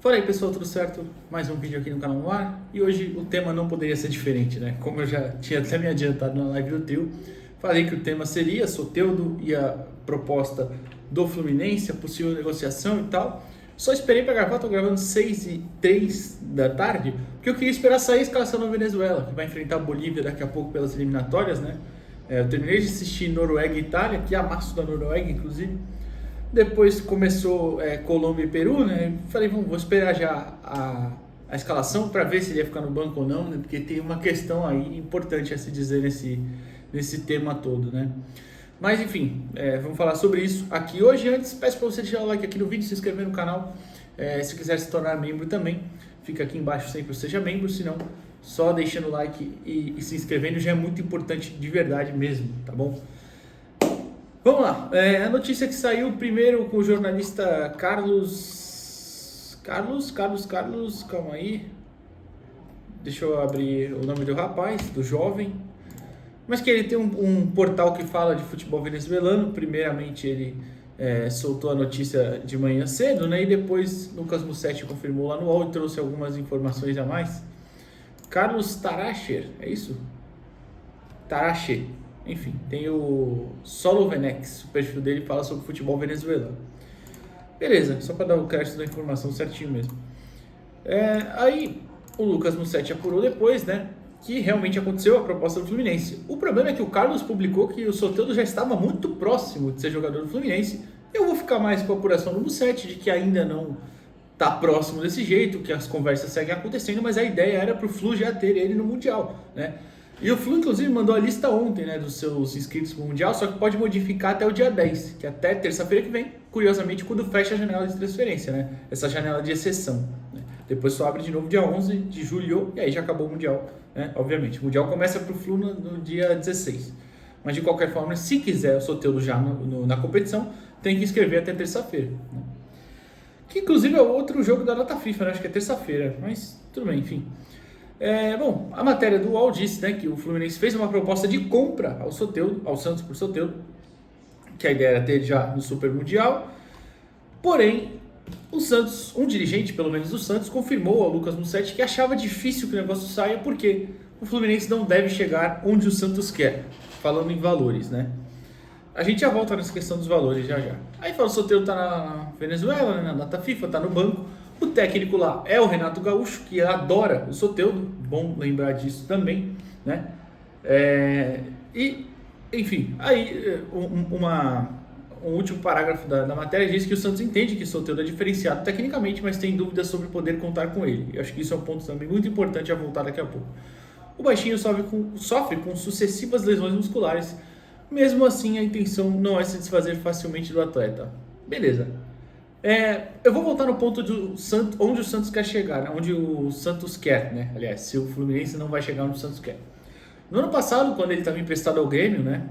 Fala aí pessoal, tudo certo? Mais um vídeo aqui no canal no ar. E hoje o tema não poderia ser diferente, né? Como eu já tinha até me adiantado na live do trio, falei que o tema seria Soteldo e a proposta do Fluminense, a possível negociação e tal. Só esperei para gravar, tô gravando 6h03 da tarde, porque eu queria esperar sair a escalação da Venezuela, que vai enfrentar a Bolívia daqui a pouco pelas eliminatórias, né? Eu terminei de assistir Noruega e Itália, que amasso da Noruega, inclusive. Depois começou Colômbia e Peru, né? Falei, vou esperar já a escalação para ver se ele ia ficar no banco ou não, né? Porque tem uma questão aí importante a se dizer nesse tema todo, né? Mas enfim, vamos falar sobre isso aqui hoje. Antes, peço para você deixar o like aqui no vídeo, se inscrever no canal. Se quiser se tornar membro também, fica aqui embaixo sempre o seja membro, se não, só deixando o like e se inscrevendo já é muito importante de verdade mesmo, tá bom? Vamos lá, a notícia que saiu primeiro com o jornalista Carlos, calma aí, deixa eu abrir o nome do rapaz, do jovem, mas que ele tem um portal que fala de futebol venezuelano. Primeiramente ele soltou a notícia de manhã cedo, né, e depois Lucas Mussetti confirmou lá no UOL e trouxe algumas informações a mais. Carlos Taracher, é isso? Tarache. Enfim, tem o Solo Venex, o perfil dele fala sobre futebol venezuelano. Beleza, só para dar o crédito da informação certinho mesmo. Aí o Lucas Mussetti apurou depois, né, que realmente aconteceu a proposta do Fluminense. O problema é que o Carlos publicou que o Soteldo já estava muito próximo de ser jogador do Fluminense. Eu vou ficar mais com a apuração do Mussetti, de que ainda não está próximo desse jeito, que as conversas seguem acontecendo, mas a ideia era para o Flu já ter ele no Mundial, né? E o Flu, inclusive, mandou a lista ontem, né, dos seus inscritos para o Mundial, só que pode modificar até o dia 10, que é até terça-feira que vem, curiosamente, quando fecha a janela de transferência, né? Essa janela de exceção, né? Depois só abre de novo dia 11 de julho, e aí já acabou o Mundial, né? Obviamente. O Mundial começa para o Flu no dia 16. Mas, de qualquer forma, se quiser o Soteldo já na competição, tem que inscrever até terça-feira, né? Que, inclusive, é outro jogo da data FIFA, né? Acho que é terça-feira, mas tudo bem, enfim. Bom, a matéria do UOL disse, né, que o Fluminense fez uma proposta de compra ao Santos por Soteldo, que a ideia era ter já no Super Mundial. Porém, o Santos, um dirigente, pelo menos do Santos, confirmou ao Lucas Mussetti que achava difícil que o negócio saia, porque o Fluminense não deve chegar onde o Santos quer, falando em valores, né? A gente já volta nessa questão dos valores já. Aí fala, o Soteldo tá na Venezuela, né, na data FIFA, tá no banco. O técnico lá é o Renato Gaúcho, que adora o Soteldo, bom lembrar disso também, né? Enfim, aí um último parágrafo da matéria diz que o Santos entende que o Soteldo é diferenciado tecnicamente, mas tem dúvidas sobre poder contar com ele. Eu acho que isso é um ponto também muito importante a voltar daqui a pouco. O baixinho sofre com sucessivas lesões musculares, mesmo assim a intenção não é se desfazer facilmente do atleta. Beleza. Eu vou voltar no ponto do Santos, onde o Santos quer chegar, né? Onde o Santos quer, né? Aliás, se o Fluminense não vai chegar onde o Santos quer. No ano passado, quando ele estava emprestado ao Grêmio, né?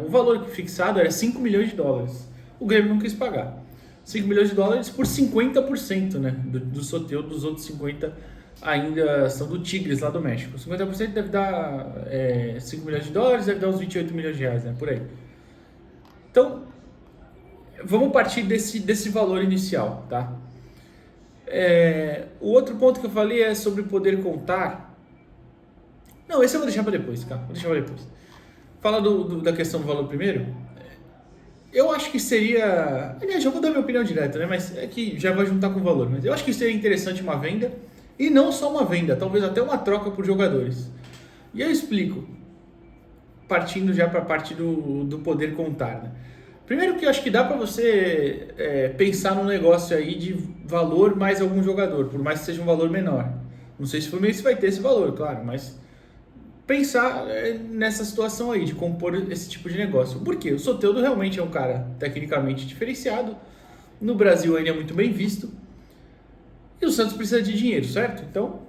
O valor fixado era 5 milhões de dólares. O Grêmio não quis pagar. 5 milhões de dólares por 50%, né? Do Soteldo, dos outros 50% ainda são do Tigres, lá do México. 50% deve dar 5 milhões de dólares, deve dar uns 28 milhões de reais, né? Por aí. Então, vamos partir desse valor inicial, tá? O outro ponto que eu falei é sobre poder contar. Não, esse eu vou deixar para depois, cara. Vou deixar para depois. Fala da questão do valor primeiro. Eu acho que seria... Aliás, já vou dar minha opinião direta, né? Mas é que já vai juntar com o valor. Mas eu acho que seria interessante uma venda. E não só uma venda, talvez até uma troca por jogadores. E eu explico. Partindo já para a parte do poder contar, né? Primeiro que eu acho que dá para você pensar num negócio aí de valor mais algum jogador, por mais que seja um valor menor. Não sei se o Fluminense vai ter esse valor, claro, mas pensar nessa situação aí, de compor esse tipo de negócio. Por quê? O Soteldo realmente é um cara tecnicamente diferenciado, no Brasil ele é muito bem visto, e o Santos precisa de dinheiro, certo? Então,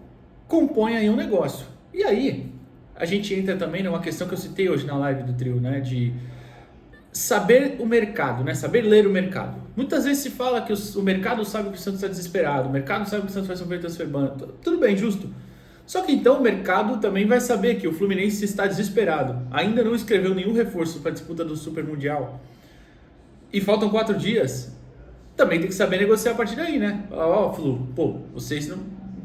compõe aí um negócio. E aí, a gente entra também numa questão que eu citei hoje na live do trio, né, de saber o mercado, né? Saber ler o mercado. Muitas vezes se fala que o mercado sabe que o Santos está desesperado, o mercado sabe que o Santos vai sofrer transfer ban. Tudo bem, justo. Só que então o mercado também vai saber que o Fluminense está desesperado. Ainda não escreveu nenhum reforço para a disputa do Super Mundial. E faltam 4 dias. também tem que saber negociar a partir daí, né? Ó, Flu, pô, vocês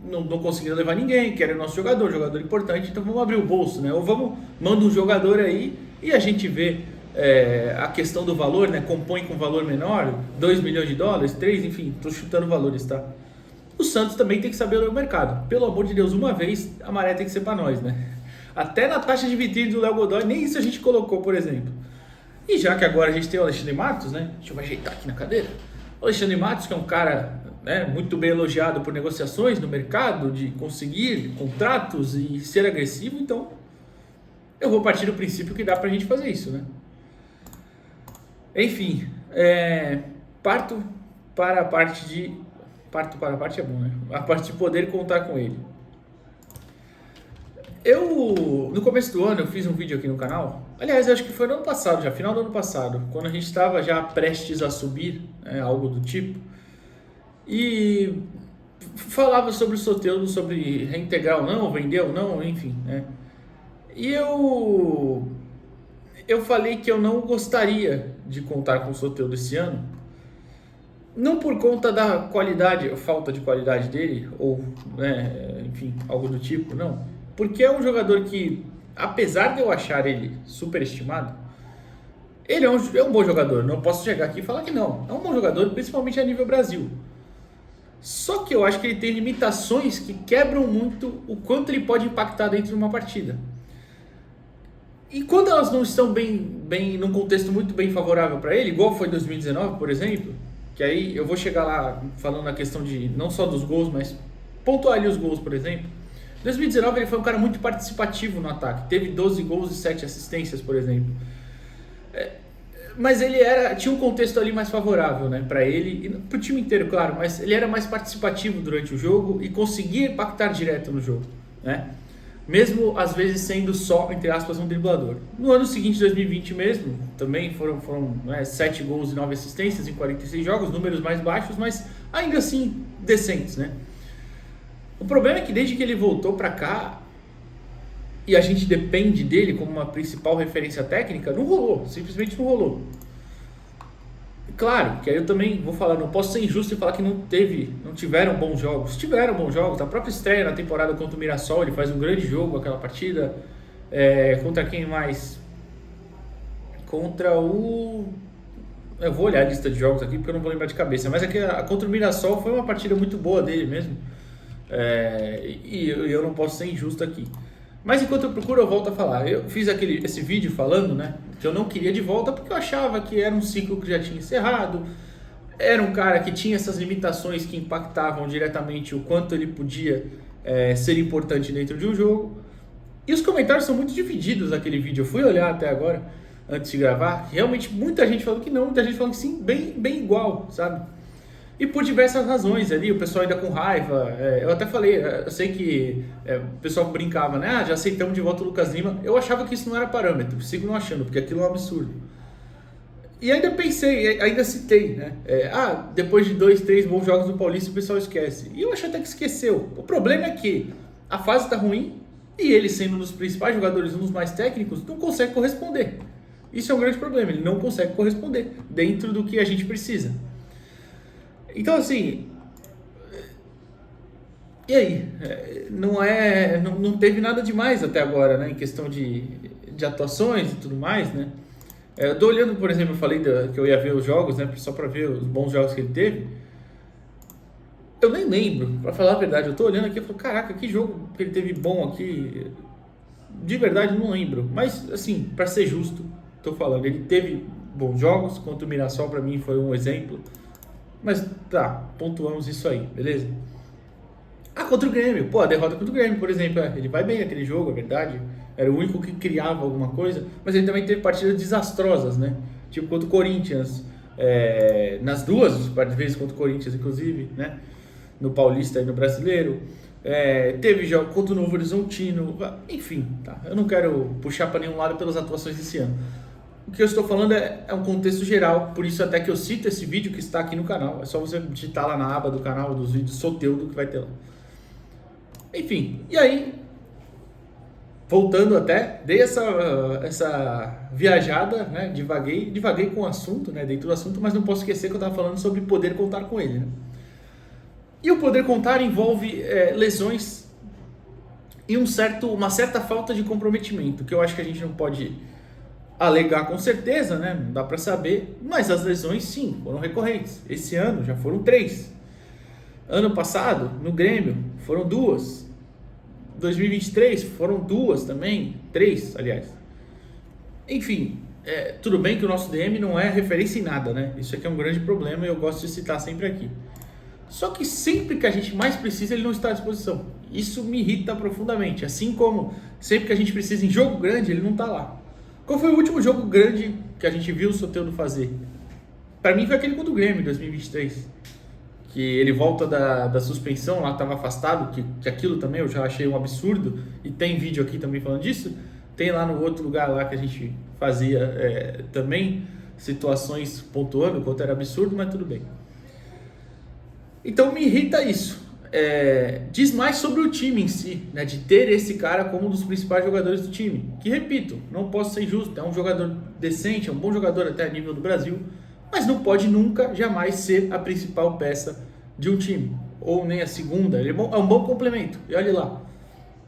não conseguiram levar ninguém, querem o nosso jogador importante, então vamos abrir o bolso, né? Ou manda um jogador aí e a gente vê a questão do valor, né? Compõe com valor menor, 2 milhões de dólares, 3, enfim, tô chutando valores, tá? O Santos também tem que saber ler o mercado. Pelo amor de Deus, uma vez a maré tem que ser para nós, né? Até na taxa de vitrine do Léo Godoy, nem isso a gente colocou, por exemplo. E já que agora a gente tem o Alexandre Matos, né? Deixa eu me ajeitar aqui na cadeira. O Alexandre Matos, que é um cara, né, muito bem elogiado por negociações no mercado, de conseguir contratos e ser agressivo, então eu vou partir do princípio que dá pra gente fazer isso, né? Enfim, parto para a parte é bom, né? A parte de poder contar com ele. No começo do ano, eu fiz um vídeo aqui no canal. Aliás, eu acho que foi no ano passado, já final do ano passado, quando a gente estava já prestes a subir, algo do tipo. E falava sobre o Soteldo, sobre reintegrar ou não, vender ou não, enfim, né? E eu falei que eu não gostaria de contar com o Soteldo esse ano, não por conta da qualidade, falta de qualidade dele, ou, né, enfim, algo do tipo, não. Porque é um jogador que, apesar de eu achar ele superestimado, ele é um bom jogador. Não posso chegar aqui e falar que não. É um bom jogador, principalmente a nível Brasil. Só que eu acho que ele tem limitações que quebram muito o quanto ele pode impactar dentro de uma partida. E quando elas não estão bem num contexto muito bem favorável para ele, igual foi 2019, por exemplo, que aí eu vou chegar lá falando na questão de não só dos gols, mas pontuar ali os gols, por exemplo. Em 2019 ele foi um cara muito participativo no ataque, teve 12 gols e 7 assistências, por exemplo. Mas ele tinha um contexto ali mais favorável, né, para ele e para o time inteiro, claro, mas ele era mais participativo durante o jogo e conseguia impactar direto no jogo, né? Mesmo às vezes sendo só, entre aspas, um driblador. No ano seguinte, 2020 mesmo, também foram 7 gols e 9 assistências em 46 jogos, números mais baixos, mas ainda assim decentes, né? O problema é que desde que ele voltou para cá e a gente depende dele como uma principal referência técnica, não rolou, simplesmente não rolou. Claro, que aí eu também vou falar, não posso ser injusto e falar que não tiveram bons jogos. Tiveram bons jogos, a própria estreia na temporada contra o Mirassol, ele faz um grande jogo, aquela partida. Contra quem mais? Contra o... Eu vou olhar a lista de jogos aqui porque eu não vou lembrar de cabeça, mas contra o Mirassol foi uma partida muito boa dele mesmo. E eu não posso ser injusto aqui. Mas enquanto eu procuro, eu volto a falar. Eu fiz esse vídeo falando, né, que eu não queria de volta porque eu achava que era um ciclo que já tinha encerrado. Era um cara que tinha essas limitações que impactavam diretamente o quanto ele podia ser importante dentro de um jogo. E os comentários são muito divididos naquele vídeo. Eu fui olhar até agora, antes de gravar. Realmente muita gente falou que não, muita gente falou que sim, bem igual, sabe? E por diversas razões ali, o pessoal ainda com raiva. Eu até falei, eu sei que o pessoal brincava, né? Já aceitamos de volta o Lucas Lima. Eu achava que isso não era parâmetro, sigo não achando, porque aquilo é um absurdo. E ainda pensei, ainda citei, né? Depois de 2, 3 bons jogos do Paulista, o pessoal esquece. E eu acho até que esqueceu. O problema é que a fase tá ruim e ele, sendo um dos principais jogadores, um dos mais técnicos, não consegue corresponder. Isso é um grande problema, ele não consegue corresponder dentro do que a gente precisa. Então, assim, e aí? Não teve nada demais até agora, né? Em questão de atuações e tudo mais, né? Eu tô olhando, por exemplo, eu falei que eu ia ver os jogos, né? Só pra ver os bons jogos que ele teve. Eu nem lembro, pra falar a verdade. Eu tô olhando aqui e falo, caraca, que jogo que ele teve bom aqui. De verdade, não lembro. Mas, assim, pra ser justo, tô falando. Ele teve bons jogos, contra o Mirassol, pra mim, foi um exemplo. Mas tá, pontuamos isso aí, beleza? Contra o Grêmio. Pô, a derrota contra o Grêmio, por exemplo. Ele vai bem naquele jogo, é verdade. Era o único que criava alguma coisa. Mas ele também teve partidas desastrosas, né? Tipo contra o Corinthians. Nas duas vezes contra o Corinthians, inclusive, né? No Paulista e no Brasileiro. Teve jogo contra o Novo Horizontino. Enfim, tá. Eu não quero puxar para nenhum lado pelas atuações desse ano. O que eu estou falando é um contexto geral, por isso até que eu cito esse vídeo que está aqui no canal. É só você digitar lá na aba do canal dos vídeos Soteldo que vai ter lá. Enfim, e aí voltando até, dei essa viajada, né? Divaguei com o assunto, né? Dentro do assunto, mas não posso esquecer que eu estava falando sobre poder contar com ele, né? E o poder contar envolve lesões e uma certa falta de comprometimento, que eu acho que a gente não pode alegar com certeza, né? Não dá para saber, mas as lesões sim, foram recorrentes. Esse ano já foram 3. Ano passado, no Grêmio, foram 2. 2023 foram 2 também, 3, aliás. Enfim, tudo bem que o nosso DM não é referência em nada, né? Isso aqui é um grande problema e eu gosto de citar sempre aqui. Só que sempre que a gente mais precisa, ele não está à disposição. Isso me irrita profundamente. Assim como sempre que a gente precisa em jogo grande, ele não está lá. Qual foi o último jogo grande que a gente viu o Soteldo fazer? Para mim foi aquele contra o Grêmio, em 2023. Que ele volta da suspensão, lá estava afastado, que aquilo também eu já achei um absurdo, e tem vídeo aqui também falando disso, tem lá no outro lugar lá que a gente fazia também situações pontuando, quanto era absurdo, mas tudo bem. Então me irrita isso, diz mais sobre o time em si, né, de ter esse cara como um dos principais jogadores do time, que repito, não posso ser injusto, é um jogador decente, é um bom jogador até a nível do Brasil, mas não pode nunca, jamais ser a principal peça de um time, ou nem a segunda. Ele é um bom complemento, e olha lá,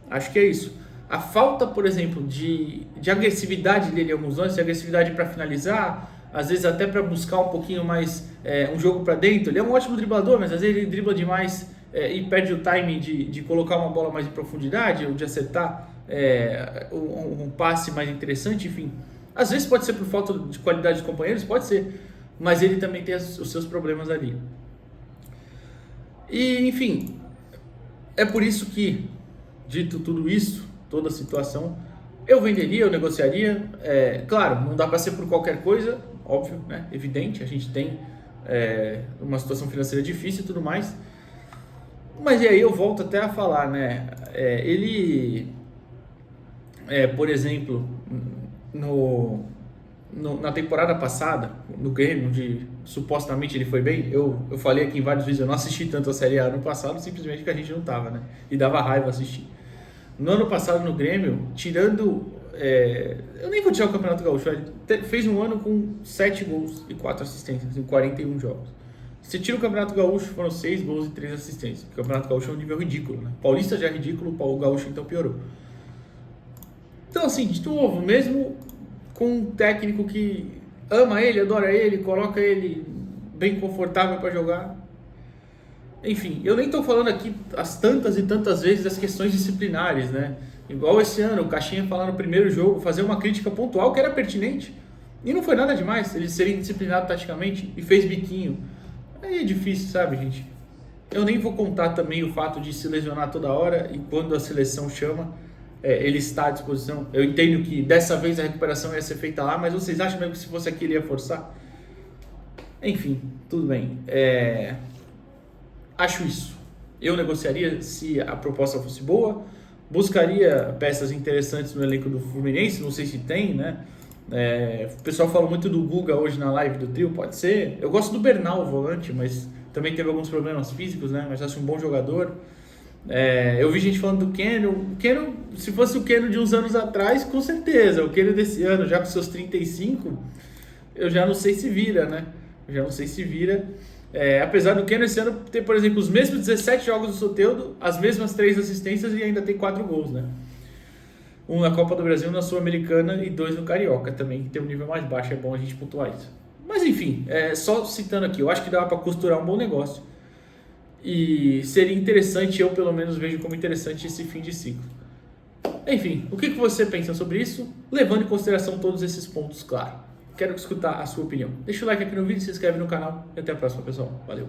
acho que é isso. A falta, por exemplo, de agressividade dele em alguns lances, de agressividade para finalizar, às vezes até para buscar um pouquinho mais um jogo para dentro. Ele é um ótimo driblador, mas às vezes ele dribla demais e perde o timing de colocar uma bola mais em profundidade, ou de acertar um passe mais interessante, enfim. Às vezes pode ser por falta de qualidade dos companheiros, pode ser, mas ele também tem os seus problemas ali. E, enfim, é por isso que, dito tudo isso, toda a situação, eu venderia, eu negociaria. Claro, não dá para ser por qualquer coisa, óbvio, né? Evidente, a gente tem uma situação financeira difícil e tudo mais. Mas e aí eu volto até a falar, né? Ele, por exemplo, na temporada passada, no Grêmio, onde supostamente ele foi bem, eu falei aqui em vários vídeos, eu não assisti tanto a Série A no passado, simplesmente porque a gente não tava, né? E dava raiva assistir. No ano passado no Grêmio, tirando... eu nem vou tirar o Campeonato Gaúcho, ele fez um ano com 7 gols e 4 assistências em 41 jogos. Se tira o Campeonato Gaúcho, foram 6 gols e 3 assistências. O Campeonato Gaúcho é um nível ridículo, né? Paulista já é ridículo, o Gaúcho então piorou. Então assim, de novo, mesmo com um técnico que ama ele, adora ele, coloca ele bem confortável para jogar. Enfim, eu nem estou falando aqui as tantas e tantas vezes das questões disciplinares, né? Igual esse ano, o Caixinha falar no primeiro jogo, fazer uma crítica pontual que era pertinente. E não foi nada demais ele ser indisciplinado taticamente e fez biquinho. Aí é difícil, sabe, gente? Eu nem vou contar também o fato de se lesionar toda hora e quando a seleção chama, ele está à disposição. Eu entendo que dessa vez a recuperação ia ser feita lá, mas vocês acham mesmo que se fosse aqui ele ia forçar? Enfim, tudo bem. Acho isso. Eu negociaria se a proposta fosse boa, buscaria peças interessantes no elenco do Fluminense, não sei se tem, né? O pessoal fala muito do Guga hoje na live do trio, pode ser. Eu gosto do Bernal, o volante, mas também teve alguns problemas físicos, né? Mas acho um bom jogador. Eu vi gente falando do Keno. O Keno, se fosse o Keno de uns anos atrás, com certeza. O Keno desse ano, já com seus 35, eu já não sei se vira, né? Apesar do Keno esse ano ter, por exemplo, os mesmos 17 jogos do Soteldo, as mesmas 3 assistências e ainda tem 4 gols, né? 1 na Copa do Brasil, na Sul-Americana e 2 no Carioca também, que tem um nível mais baixo, é bom a gente pontuar isso. Mas enfim, só citando aqui, eu acho que dá para costurar um bom negócio. E seria interessante, eu pelo menos vejo como interessante esse fim de ciclo. Enfim, o que você pensa sobre isso? Levando em consideração todos esses pontos, claro. Quero escutar a sua opinião. Deixa o like aqui no vídeo, se inscreve no canal e até a próxima, pessoal. Valeu!